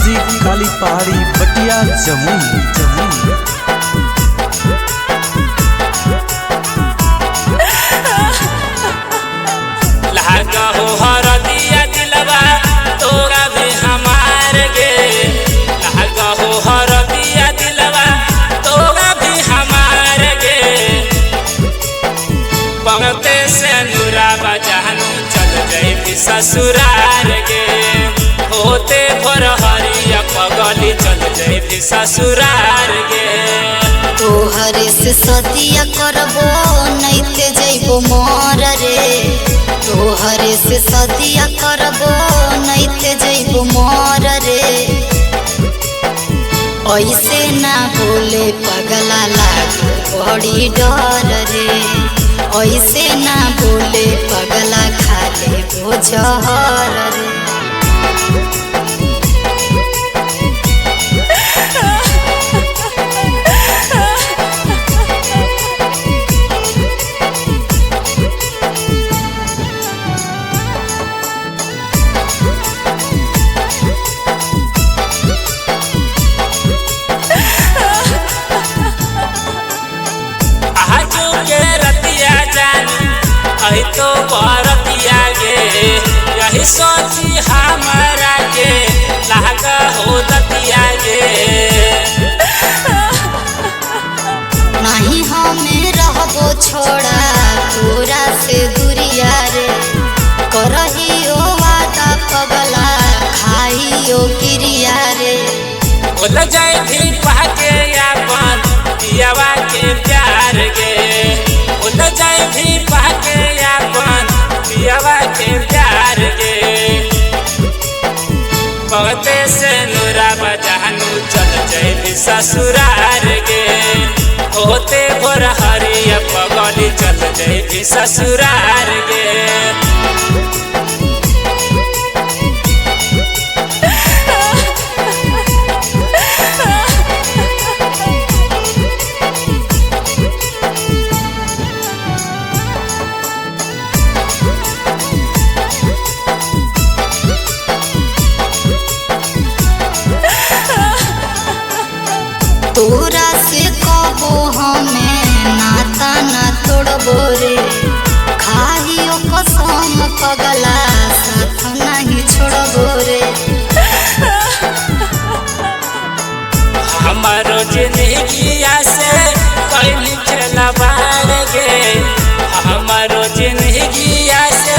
Music काली पहाड़ी बटिया जमुई जमुई। लागा हो हरदिया दिलवा तोरा भी हमार गे, लागा हो हरदिया दिलवा तोरा भी हमार गे। पगते से नूरा बजानू चल गई ससुरार गे, होते भोर हरिया पगली चल गई ससुरार गे। तोहरे से सदिया करबो नैते जइबो मोर रे, तोहरे से सदिया करबो नैते जइबो मोर रे। ऐसे ना बोले पगला लागे बड़ी डर रे, ऐसे ना बोले पगला खाले बोझहर रे। तो बरतिया गे यही सोची हमारा के लागा हो दतिया गे। नहीं हमें रहबो छोड़ा तोरा से दूरिया रे, करहियो वादा पगला खाइयो क्रिया रे। बोल जाए भी पाके अपन पियावा के प्यार गे, बोल जाए भी पाके अपन पियावा के प्यार गे। पगते से नूरा बजानू चल जाए ससुरार गे, होते भोर हरिया पगली चल जाए ससुरार गे। तोरा से कबो हमें नाता ना तोड़बो रे, खाइयो कसम पगला साथ नहीं छोड़बो रे। हमारो जिंदगिया से कहीं खेलवार गे, हमारो जिंदगिया से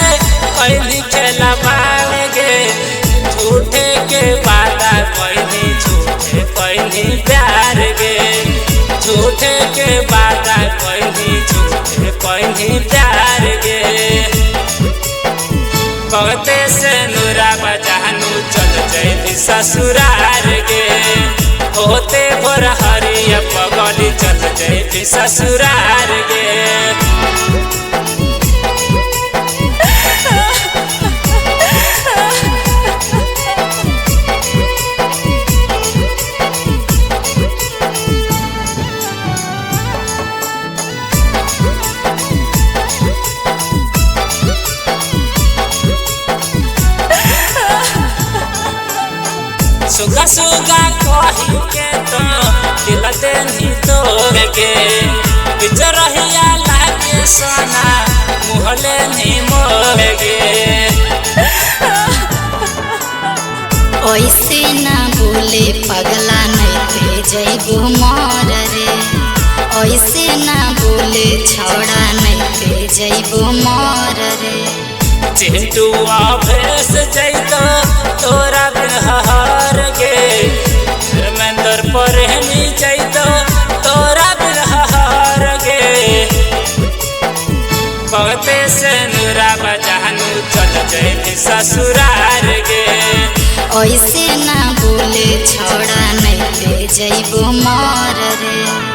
कहीं खेलवार गे। झूठे के वादा कहीं झूठे कहीं प्यार गे, झूठे के वादा कहीं झूठे कहीं प्यार गे। पगते से नूरा बजानू चल जाए ससुरार गे, होते भोर हरिया पगली चल जाए ससुरार गे। सुगा सुगा कही के तो दिल देनी तोड़ गे, बिच रहिया लागे सोना मुहले नहीं मोड़ गे। ऐसे ना बोले पगला नैते जइबो मोर रे, ऐसे ना बोले छोड़ा नैते जइबो मोर रे। चिंटुआ भेस जइतो तोरा बिरहर गे, धर्मेंद्र प्रेमी जइतो तोरा बिरहर गे। पगते से नूरा बजानू चल जाए ससुरार गे, ऐसे ना बोले छोड़ा नैते जइबो मोर रे।